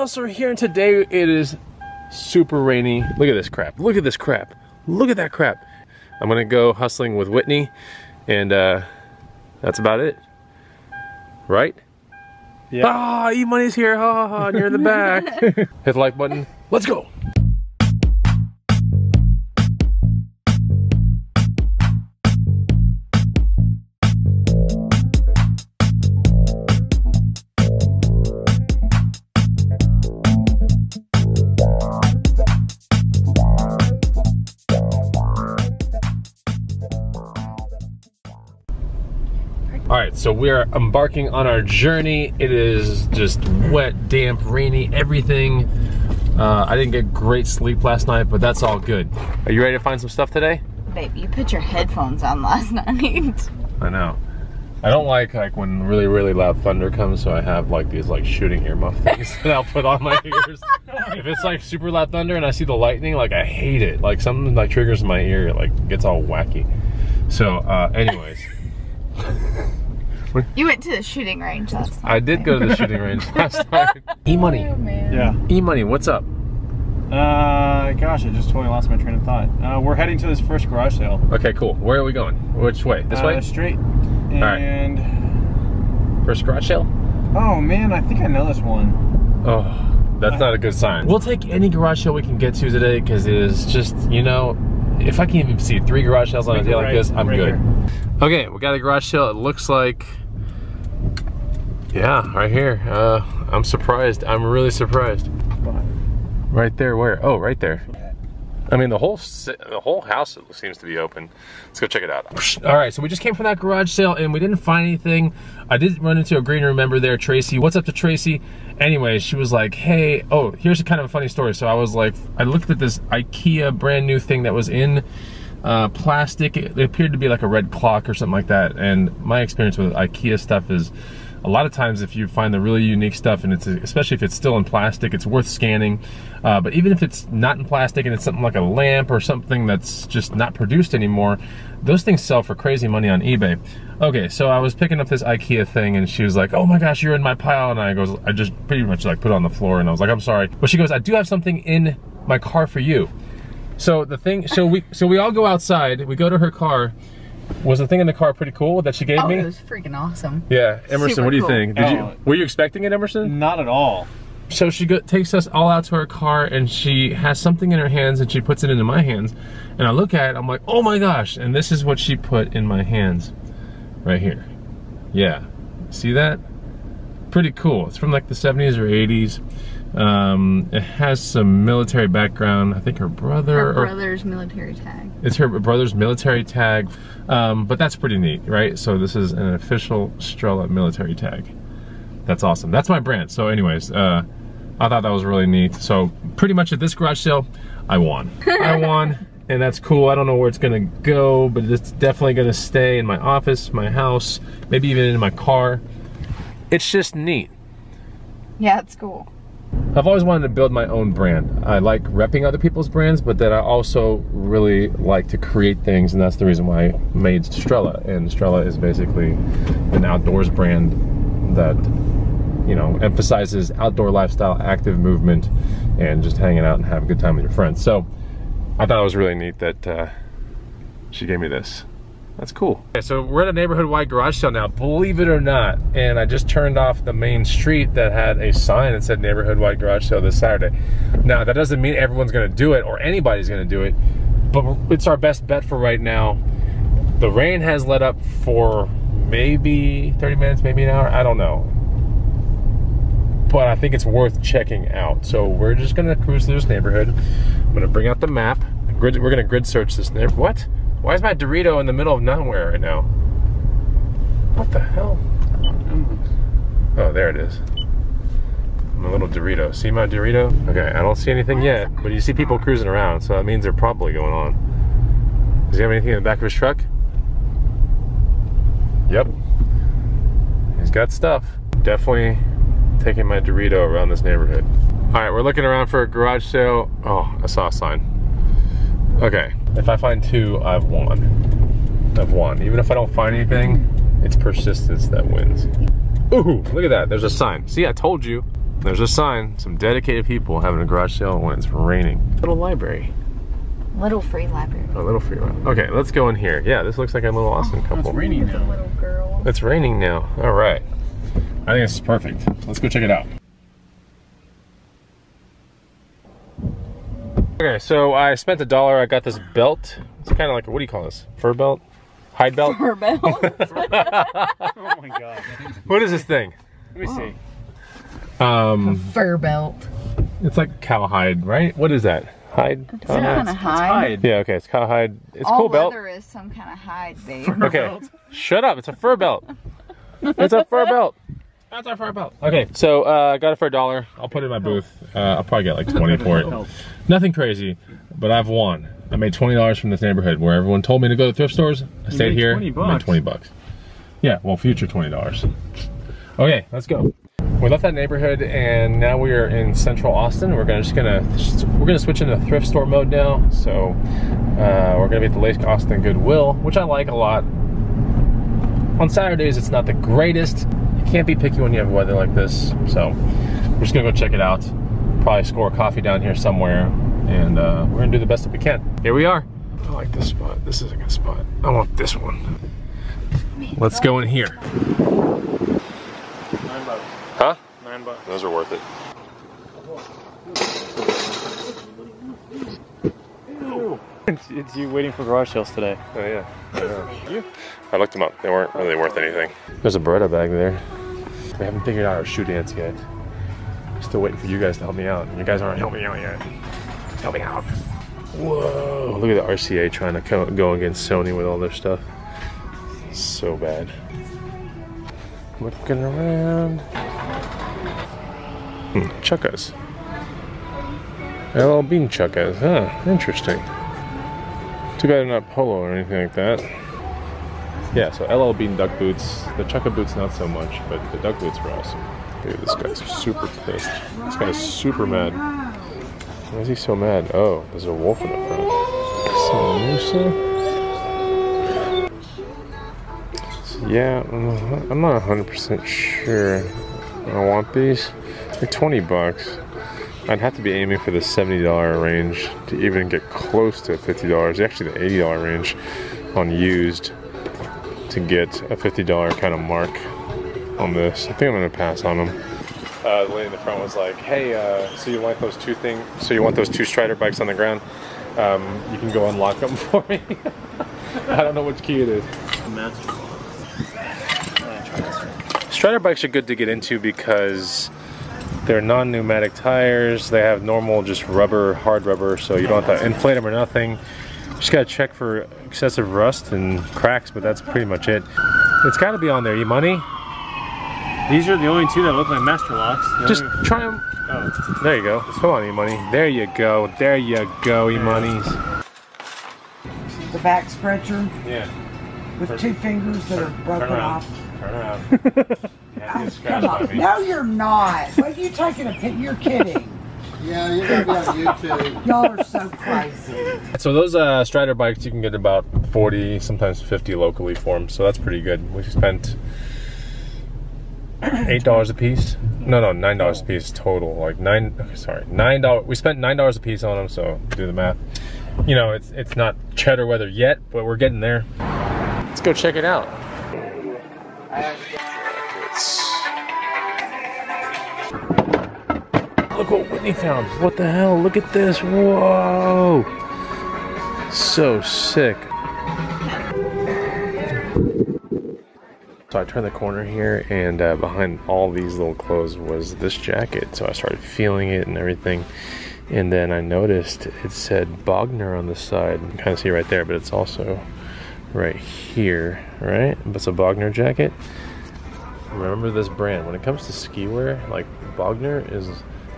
y'all, so we're here and today it is super rainy. Look at this crap, look at this crap, look at that crap. I'm gonna go hustling with Whitney and that's about it, right? Yeah. Ah, E-Money's here, ha ha ha, and you're in the back. Hit the like button, let's go. Alright, so we're embarking on our journey. It is just wet, damp, rainy, everything. I didn't get great sleep last night, but that's all good. Are you ready to find some stuff today? Babe, you put your headphones on last night. I know. I don't like when really, really loud thunder comes, so I have like these like shooting earmuff things that I'll put on my ears. If it's like super loud thunder and I see the lightning, like I hate it. Like something like triggers my ear, it like gets all wacky. So anyways. You went to the shooting range last night. I did go to the shooting range last night. E-Money. Oh, man. Yeah. E-Money, what's up? Gosh, I just totally lost my train of thought. We're heading to this first garage sale. Okay, cool. Where are we going? Which way? This way? Straight. And... Alright. First garage sale? Oh man, I think I know this one. Oh, that's not a good sign. We'll take any garage sale we can get to today because it is just, you know, if I can even see 3 garage sales on a day like this, I'm good. Here. Okay, we got a garage sale. It looks like, yeah, right here. I'm surprised. I'm really surprised. Right there, where? Oh, right there. I mean, the whole house seems to be open. Let's go check it out. All right, so we just came from that garage sale and we didn't find anything. I did run into a green room member there, Tracy. What's up to Tracy? Anyway, she was like, hey, oh, here's a kind of a funny story. So I was like, I looked at this IKEA brand new thing that was in plastic. It appeared to be like a red clock or something like that. And my experience with IKEA stuff is, a lot of times if you find the really unique stuff, and it's especially if it's still in plastic, it's worth scanning. But even if it's not in plastic and it's something like a lamp or something that's just not produced anymore, those things sell for crazy money on eBay. Okay, so I was picking up this IKEA thing and she was like, oh my gosh, you're in my pile. And I just pretty much like put it on the floor and I was like, I'm sorry. But she goes, I do have something in my car for you. So the thing, so we all go outside, we go to her car. Was the thing in the car pretty cool that she gave me? Oh, it was freaking awesome. Yeah, Emerson, Super what do you cool. think? Were you expecting it, Emerson? Not at all. So she takes us all out to her car and she has something in her hands and she puts it into my hands. And I look at it, I'm like, oh my gosh. And this is what she put in my hands right here. Yeah, see that? Pretty cool. It's from like the 70s or 80s. It has some military background. I think her brother's military tag. It's her brother's military tag, but that's pretty neat, right? So this is an official Strella military tag. That's awesome. That's my brand. So anyways, I thought that was really neat. So pretty much at this garage sale, I won. I won, and that's cool. I don't know where it's gonna go, but it's definitely gonna stay in my office, my house, maybe even in my car. It's just neat. Yeah, it's cool. I've always wanted to build my own brand. I like repping other people's brands, but then I also really like to create things, and that's the reason why I made Strella. And Strella is basically an outdoors brand that, you know, emphasizes outdoor lifestyle, active movement, and just hanging out and having a good time with your friends. So I thought it was really neat that she gave me this. That's cool. Okay, so we're at a neighborhood-wide garage sale now, believe it or not. And I just turned off the main street that had a sign that said neighborhood-wide garage sale this Saturday. Now, that doesn't mean everyone's gonna do it or anybody's gonna do it, but it's our best bet for right now. The rain has let up for maybe 30 minutes, maybe an hour, I don't know. But I think it's worth checking out. So we're just gonna cruise through this neighborhood. I'm gonna bring out the map. We're gonna grid search this neighborhood. What? Why is my Dorito in the middle of nowhere right now? What the hell? Oh, there it is. My little Dorito. See my Dorito? Okay, I don't see anything yet, but you see people cruising around, so that means they're probably going on. Does he have anything in the back of his truck? Yep. He's got stuff. Definitely taking my Dorito around this neighborhood. All right, we're looking around for a garage sale. Oh, I saw a sign. Okay, if I find 2, I've won. I've won. Even if I don't find anything, it's persistence that wins. Ooh, look at that, there's a sign. See, I told you. There's a sign. Some dedicated people having a garage sale when it's raining. Little library. Little free library. A little free one. Okay, let's go in here. Yeah, this looks like a little Austin couple. It's raining now. Little girl. It's raining now. All right. I think this is perfect. Let's go check it out. Okay, so I spent $1. I got this belt. It's kind of like, what do you call this? Fur belt? Hide belt? Fur belt. Oh my god. What is this thing? Let me see. Fur belt. It's like cowhide, right? What is that? Hide? It's some kind of hide. Yeah, okay, it's cowhide. It's a All cool belt. leather is some kind of hide, babe. Okay, shut up. It's a fur belt. It's a fur belt. That's our fur belt. Okay, so I got it for $1. I'll put it in my booth. I'll probably get like 20 for it. Nothing crazy, but I've won. I made $20 from this neighborhood where everyone told me to go to thrift stores. I stayed here. I made 20 bucks. Yeah, well, future $20. Okay, let's go. We left that neighborhood and now we are in central Austin. We're gonna switch into thrift store mode now. So we're gonna be at the Lake Austin Goodwill, which I like a lot. On Saturdays, it's not the greatest. You can't be picky when you have weather like this. So we're just gonna go check it out. Probably score a coffee down here somewhere, and we're gonna do the best that we can. Here we are. I like this spot. This is a good spot. I want this one. Let's go in here. $9. Huh? $9. Those are worth it. It's you waiting for garage sales today. Oh yeah. I know. I looked them up. They weren't really worth anything. There's a Beretta bag there. We haven't figured out our shoe dance yet. Still waiting for you guys to help me out. You guys aren't helping me out yet. Help me out. Whoa. Look at the RCA trying to go against Sony with all their stuff. So bad. Looking around. Chukkas. LL Bean chukkas. Huh. Interesting. Too bad they're not polo or anything like that. Yeah, so LL Bean duck boots. The chukka boots not so much, but the duck boots are awesome. Dude, this guy's super pissed. This guy's super mad. Why is he so mad? Oh, there's a wolf in the front. So, yeah, I'm not 100% sure I want these. They're 20 bucks. I'd have to be aiming for the $70 range to even get close to $50. Actually, the $80 range on used to get a $50 kind of mark on this. I think I'm gonna pass on them. The lady in the front was like, "Hey, so you want those two Strider bikes on the ground? You can go unlock them for me." I don't know which key it is. Strider bikes are good to get into because they're non-pneumatic tires. They have normal just rubber, hard rubber, so you don't have to inflate them or nothing. Just gotta check for excessive rust and cracks, but that's pretty much it. It's gotta be on there, E-Money. These are the only two that look like master locks. Just try them. Oh. There you go. Come on, E-Money. There you go. There you go, E-Monies. The back stretcher. Yeah. With two fingers that are broken off. Turn around. Oh, come on. No, you're not. What are you taking a picture? You're kidding. Yeah, you're gonna be on YouTube. Y'all are so crazy. So those Strider bikes, you can get about 40, sometimes 50 locally for them. So that's pretty good. We spent $8 a piece. No, $9 a piece total. Like $9. We spent $9 a piece on them. So do the math. You know, it's not cheddar weather yet, but we're getting there. Let's go check it out. Look what Whitney found. What the hell? Look at this. Whoa. So sick. So I turned the corner here, and behind all these little clothes was this jacket. So I started feeling it and everything. And then I noticed it said Vogner on the side. You can kind of see right there, but it's also right here, right? But it's a Vogner jacket. Remember this brand. When it comes to ski wear, like Vogner is...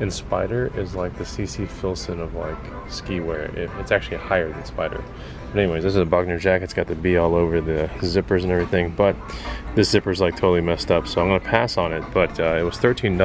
in Spider is like the CC Filson of like ski wear. It's actually higher than Spider. But anyways, this is a Vogner jacket. It's got the B all over the zippers and everything, but this zipper's like totally messed up, so I'm gonna pass on it. But it was $13.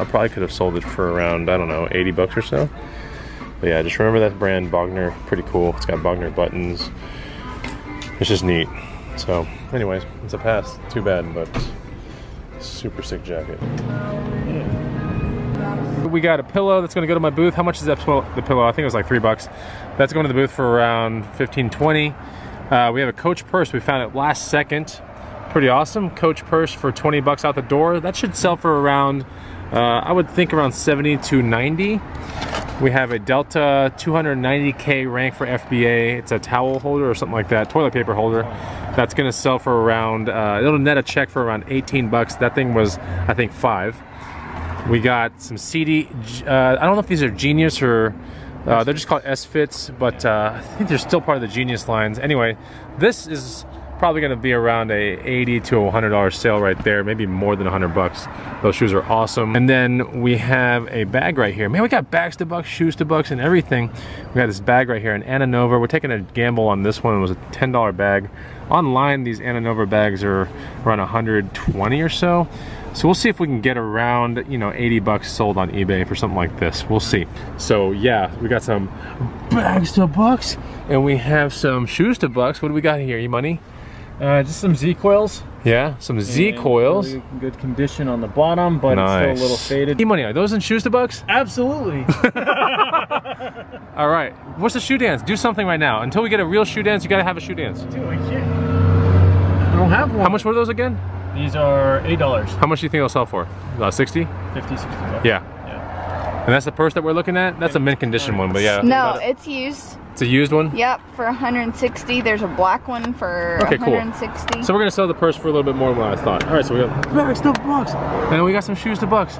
I probably could have sold it for around, I don't know, 80 bucks or so. But yeah, just remember that brand, Vogner. Pretty cool. It's got Vogner buttons. It's just neat. So anyways, it's a pass. Too bad, but super sick jacket. Yeah. We got a pillow that's gonna go to my booth. How much is that the pillow? I think it was like $3. That's going to the booth for around 15, 20. We have a Coach purse. We found it last second. Pretty awesome. Coach purse for 20 bucks out the door. That should sell for around, I would think around 70 to 90. We have a Delta 290K rank for FBA. It's a towel holder or something like that, toilet paper holder. That's gonna sell for around, it'll net a check for around 18 bucks. That thing was, I think, 5. We got some CD, I don't know if these are Genius or, they're just called S-Fits, but I think they're still part of the Genius lines. Anyway, this is probably gonna be around a $80 to $100 sale right there, maybe more than 100 bucks. Those shoes are awesome. And then we have a bag right here. Man, we got bags to bucks, shoes to bucks, and everything. We got this bag right here, an Anna Nova. We're taking a gamble on this one. It was a $10 bag. Online, these Anna Nova bags are around 120 or so. So we'll see if we can get around, you know, 80 bucks sold on eBay for something like this. We'll see. So yeah, we got some bags to bucks, and we have some shoes to bucks. What do we got here, E-Money? Just some Z coils. Yeah, some Z coils. Really good condition on the bottom, but it's still a little faded. E-Money, are those in shoes to bucks? Absolutely. All right, what's the shoe dance? Do something right now. Until we get a real shoe dance, you gotta have a shoe dance. Dude, I can't. I don't have one. How much were those again? These are $8. How much do you think they'll sell for? 60? 50, 60 bucks. Yeah. And that's the purse that we're looking at? That's a mint condition one, but yeah. No, it's used. It's a used one? Yep, for 160. There's a black one for 160. Cool. So we're gonna sell the purse for a little bit more than what I thought. All right, so we got bags to bucks. And we got some shoes to bucks.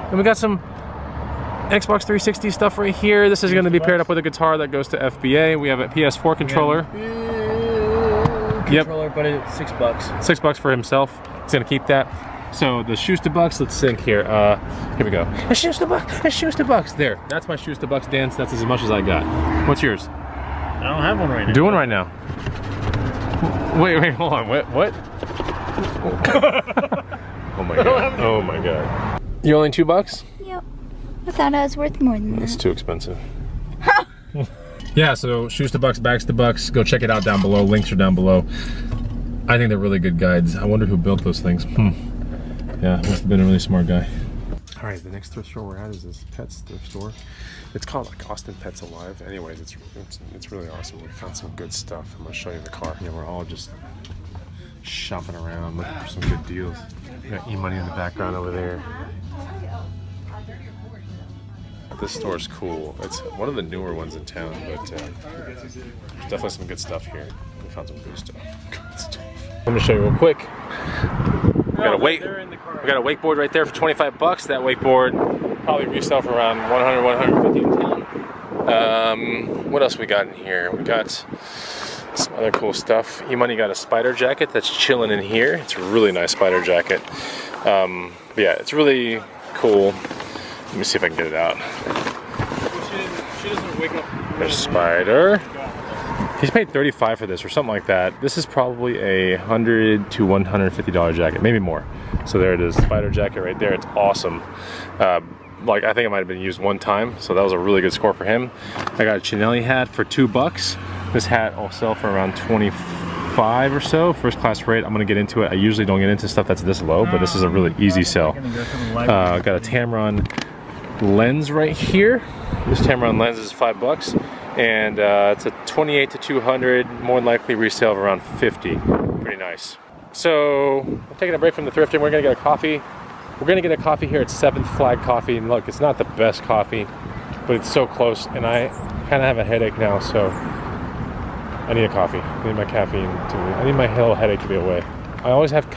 And we got some Xbox 360 stuff right here. This is gonna be paired up with a guitar that goes to FBA. We have a PS4 controller. Controller, but it's $6. $6 for himself. He's gonna keep that. So the shoes to bucks, let's think here. Here we go. A shoes to bucks, a shoes to bucks. There, that's my shoes to bucks dance. That's as much as I got. What's yours? I don't have one right now. Do one right now. Wait, hold on. What? Oh my god. Oh my god. You're only $2? Yep. I thought I was worth more than that. That's too expensive. Yeah, so shoes to bucks, bags to bucks. Go check it out down below. Links are down below. I think they're really good guides. I wonder who built those things. Yeah, must have been a really smart guy. All right, the next thrift store we're at is this Pets thrift store. It's called like Austin Pets Alive. Anyways, it's really awesome. We found some good stuff. I'm gonna show you the car. Yeah, we're all just shopping around, looking for some good deals. We got E-Money in the background over there. This store's cool. It's one of the newer ones in town, but there's definitely some good stuff here. We found some good stuff. Let me show you real quick. We got a wakeboard right there for 25 bucks. That wakeboard probably resell for around 100, 150 in town. What else we got in here? We got some other cool stuff. E-Money got a spider jacket that's chilling in here. It's a really nice spider jacket. Yeah, it's really cool. Let me see if I can get it out. She doesn't wake up. There's Spider. He's paid $35 for this or something like that. This is probably a $100 to $150 jacket, maybe more. So there it is, Spider jacket right there. It's awesome. Like I think it might have been used one time, so that was a really good score for him. I got a Chinelli hat for $2. This hat will sell for around 25 or so, first class rate. I'm gonna get into it. I usually don't get into stuff that's this low, but this is a really easy sell. Got a Tamron Lens right here. This Tamron Lens is $5, and it's a 28 to 200, more than likely resale of around 50. Pretty nice. So I'm taking a break from the thrifting. We're gonna get a coffee. We're gonna get a coffee here at 7th Flag Coffee, and look, it's not the best coffee, but it's so close, and I kind of have a headache now, so I need a coffee. I need my caffeine I need my whole headache to be away. I always have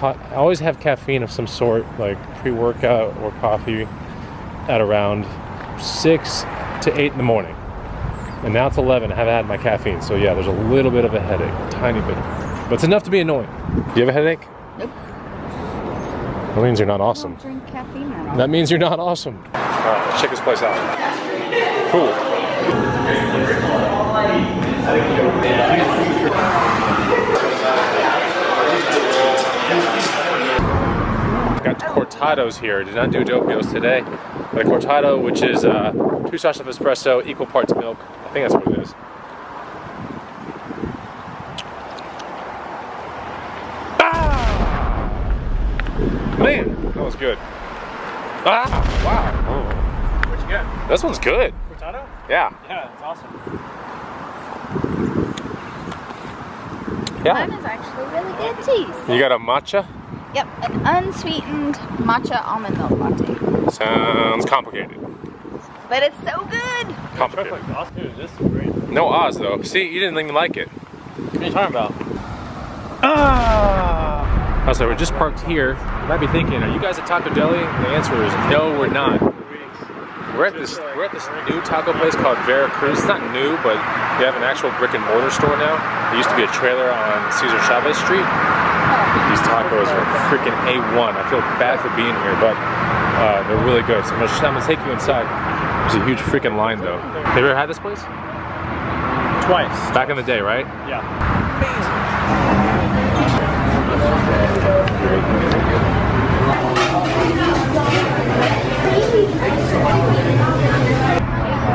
caffeine of some sort, like pre-workout or coffee, at around 6 to 8 in the morning. And now it's 11, I haven't had my caffeine. So yeah, there's a little bit of a headache, a tiny bit. But it's enough to be annoying. Do you have a headache? Nope. That means you're not awesome. I don't drink caffeine at all. That means you're not awesome. All right, let's check this place out. Cool. Got cortados here. Did not do dopios today. Got a cortado, which is 2 shots of espresso, equal parts milk. I think that's what it is. Ah! Man, that was good. Ah! Wow. Oh. good. This one's good. Cortado? Yeah. Yeah, it's awesome. Yeah. Mine is actually really good tea. You got a matcha? Yep, an unsweetened matcha almond milk latte. Sounds complicated. But it's so good. Complicated. Dude, this is great. No Oz though. See, you didn't even like it. What are you talking about? Ah! Also, we're just parked here. You might be thinking, are you guys at Taco Deli? The answer is no, we're not. We're at this new taco place called Veracruz. It's not new, but they have an actual brick and mortar store now. There used to be a trailer on Cesar Chavez Street. These tacos are freaking A1. I feel bad for being here, but they're really good. So I'm gonna take you inside. There's a huge freaking line though. Have you ever had this place? Twice. Back in the day, right? Yeah.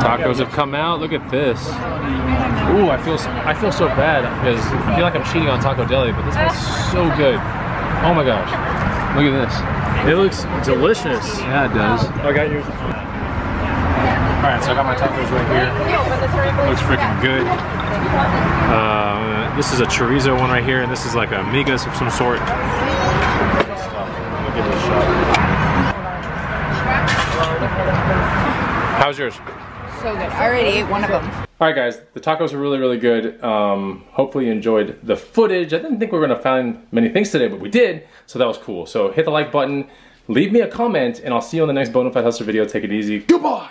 Tacos have come out. Look at this. Ooh, I feel so bad because I feel like I'm cheating on Taco Deli, but this one's so good. Oh my gosh. Look at this. It looks delicious. Yeah, it does. I got yours. Alright, so I got my tacos right here. Looks freaking good. This is a chorizo one right here, and this is like a migas of some sort. Let me give it a shot. How's yours? So good. I already ate one of them. Alright guys, the tacos are really, really good. Hopefully you enjoyed the footage. I didn't think we were going to find many things today, but we did, so that was cool. So hit the like button, leave me a comment, and I'll see you on the next Bonafide Hustler video. Take it easy. Goodbye!